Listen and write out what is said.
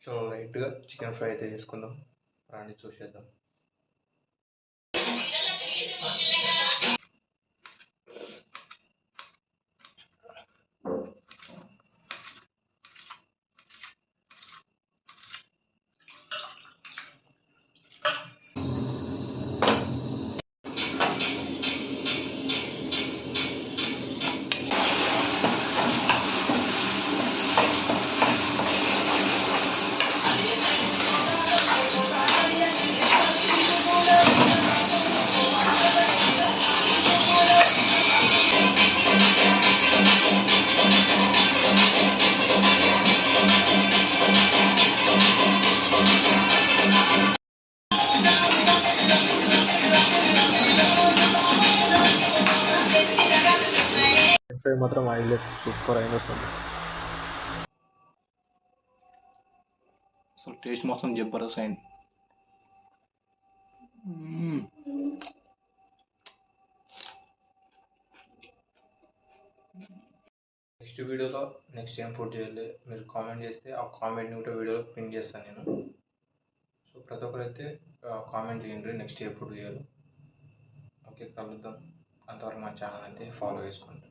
చాలా లైట్గా chicken fry అయితే చేసుకుందాం. రండి చూసేద్దాం. ఫ్రై మాత్రం హైలైట్, సూపర్ అయిన వస్తుంది. అసలు టేస్ట్ మాత్రం జబర్దస్త్ అయింది. నెక్స్ట్ వీడియోలో నెక్స్ట్ ఏం ఫుడ్ చేయాలి మీరు కామెంట్ చేస్తే ఆ కామెంట్ని కూడా వీడియోలో పిన్ చేస్తాను నేను. సో ప్రతి ఒక్కరైతే కామెంట్ చేయండి నెక్స్ట్ ఏ ఫుడ్ చేయాలి. ఓకే, కలుద్దాం. అంతవరకు మా ఛానల్ అయితే ఫాలో చేసుకోండి.